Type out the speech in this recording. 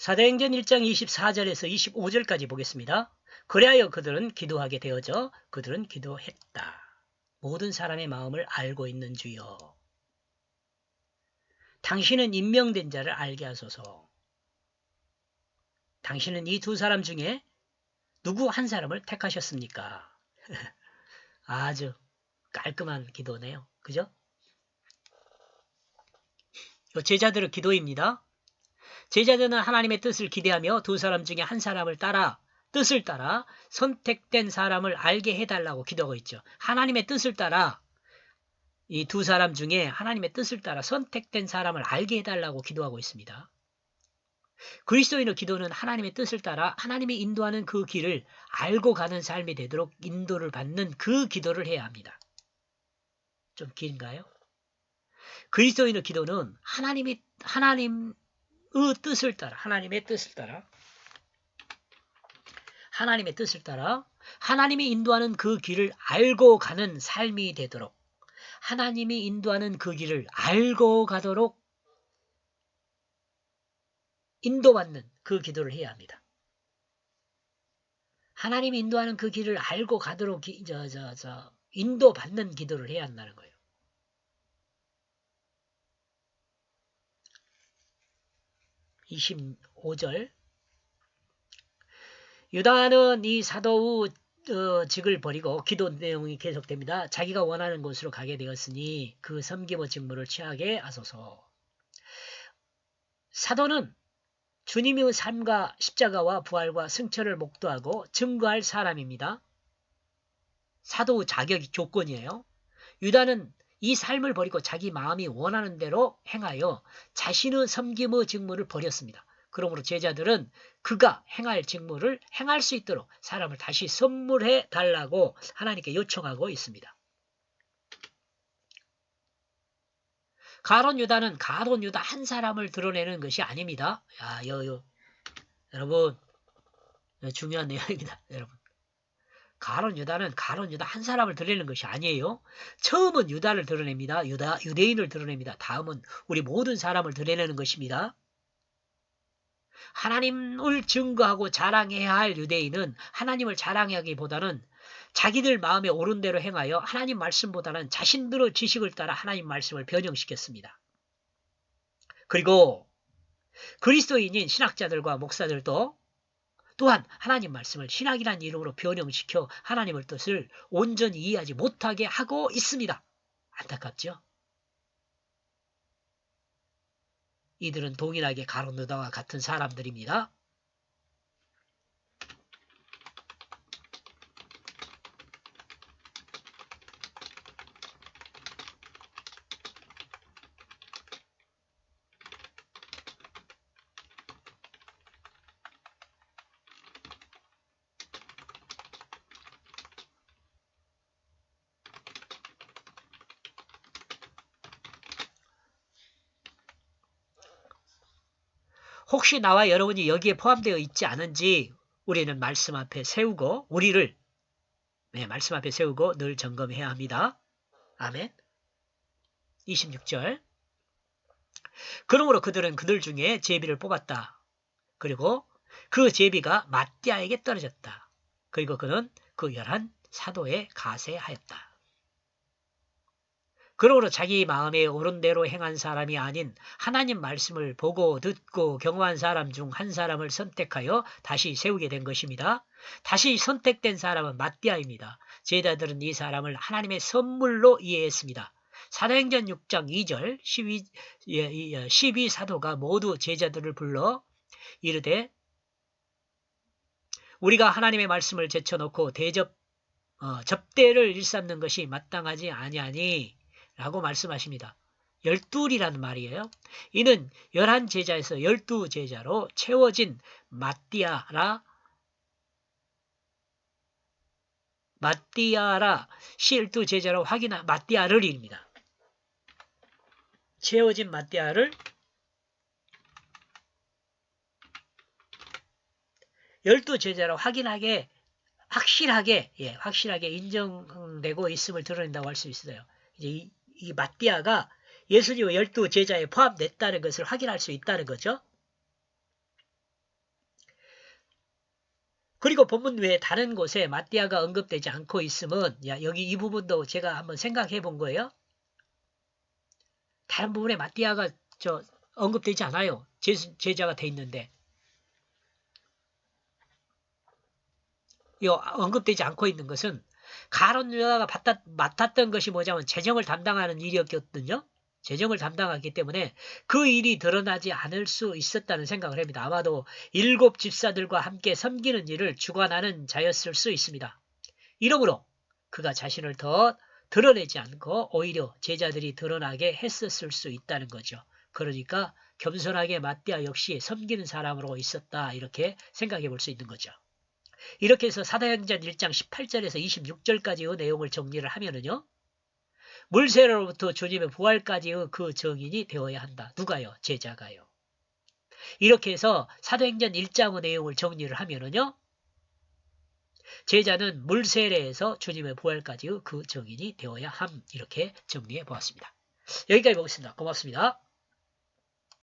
사도행전 1장 24절에서 25절까지 보겠습니다. 그리하여 그들은 기도하게 되어져 그들은 기도했다. 모든 사람의 마음을 알고 있는 주여. 당신은 임명된 자를 알게 하소서. 당신은 이 두 사람 중에 누구 한 사람을 택하셨습니까? 아주 깔끔한 기도네요. 그죠? 제자들의 기도입니다. 제자들은 하나님의 뜻을 기대하며 두 사람 중에 한 사람을 따라 뜻을 따라 선택된 사람을 알게 해달라고 기도하고 있죠. 하나님의 뜻을 따라 이 두 사람 중에 하나님의 뜻을 따라 선택된 사람을 알게 해달라고 기도하고 있습니다. 그리스도인의 기도는 하나님의 뜻을 따라 하나님이 인도하는 그 길을 알고 가는 삶이 되도록 인도를 받는 그 기도를 해야 합니다. 좀 긴가요? 그리스도인의 기도는 하나님의 뜻을 따라 하나님의 뜻을 따라 하나님이 인도하는 그 길을 알고 가는 삶이 되도록 하나님이 인도하는 그 길을 알고 가도록 인도받는 그 기도를 해야 합니다. 하나님이 인도하는 그 길을 알고 가도록 인도받는 기도를 해야 한다는 거예요. 25절 유다는 이 사도의 직을 버리고 기도 내용이 계속됩니다. 자기가 원하는 곳으로 가게 되었으니 그 섬김의 직무를 취하게 하소서. 사도는 주님의 삶과 십자가와 부활과 승천을 목도하고 증거할 사람입니다. 사도의 자격이 조건이에요. 유다는 이 삶을 버리고 자기 마음이 원하는 대로 행하여 자신의 섬김의 직무를 버렸습니다. 그러므로 제자들은 그가 행할 직무를 행할 수 있도록 사람을 다시 선물해 달라고 하나님께 요청하고 있습니다. 가론 유다는 가론 유다 한 사람을 드러내는 것이 아닙니다. 여러분 중요한 내용입니다. 여러분. 가론 유다는 가론 유다 한 사람을 드러내는 것이 아니에요. 처음은 유다를 드러냅니다. 유대인을 드러냅니다. 다음은 우리 모든 사람을 드러내는 것입니다. 하나님을 증거하고 자랑해야 할 유대인은 하나님을 자랑하기보다는 자기들 마음에 옳은 대로 행하여 하나님 말씀보다는 자신들의 지식을 따라 하나님 말씀을 변형시켰습니다. 그리고 그리스도인인 신학자들과 목사들도 또한 하나님 말씀을 신학이라는 이름으로 변형시켜 하나님의 뜻을 온전히 이해하지 못하게 하고 있습니다. 안타깝죠? 이들은 동일하게 가론 유다와 같은 사람들입니다. 혹시 나와 여러분이 여기에 포함되어 있지 않은지 우리는 말씀 앞에 세우고 말씀 앞에 세우고 늘 점검해야 합니다. 아멘. 26절 그러므로 그들은 그들 중에 제비를 뽑았다. 그리고 그 제비가 마띠아에게 떨어졌다. 그리고 그는 그 11 사도에 가세하였다. 그러므로 자기 마음에 옳은 대로 행한 사람이 아닌 하나님 말씀을 보고 듣고 경험한 사람 중 한 사람을 선택하여 다시 세우게 된 것입니다. 다시 선택된 사람은 마띠아입니다. 제자들은 이 사람을 하나님의 선물로 이해했습니다. 사도행전 6장 2절 12 사도가 모두 제자들을 불러 이르되 우리가 하나님의 말씀을 제쳐놓고 접대를 일삼는 것이 마땅하지 아니하니 라고 말씀하십니다. 12이라는 말이에요. 이는 11제자에서 12제자로 채워진 마띠아라 12제자로 확인한 마띠아를입니다. 채워진 마띠아를 12제자로 확실하게 인정되고 있음을 드러낸다고 할 수 있어요. 이제 이 마띠아가 예수님의 12제자에 포함됐다는 것을 확인할 수 있다는 거죠. 그리고 본문 외에 다른 곳에 마띠아가 언급되지 않고 있으면 여기 이 부분도 제가 한번 생각해 본 거예요. 다른 부분에 마띠아가 언급되지 않아요. 제자가 돼 있는데. 언급되지 않고 있는 것은 가룟 유다가 맡았던 것이 뭐냐면 재정을 담당하는 일이었거든요. 재정을 담당하기 때문에 그 일이 드러나지 않을 수 있었다는 생각을 합니다. 아마도 7 집사들과 함께 섬기는 일을 주관하는 자였을 수 있습니다. 이러므로 그가 자신을 더 드러내지 않고 오히려 제자들이 드러나게 했었을 수 있다는 거죠. 그러니까 겸손하게 마띠아 역시 섬기는 사람으로 있었다, 이렇게 생각해 볼 수 있는 거죠. 이렇게 해서 사도행전 1장 18절에서 26절까지의 내용을 정리를 하면은요, 물세례로부터 주님의 부활까지의 그 정인이 되어야 한다. 누가요? 제자가요. 이렇게 해서 사도행전 1장의 내용을 정리를 하면은요, 제자는 물세례에서 주님의 부활까지의 그 정인이 되어야 함. 이렇게 정리해 보았습니다. 여기까지 보겠습니다. 고맙습니다.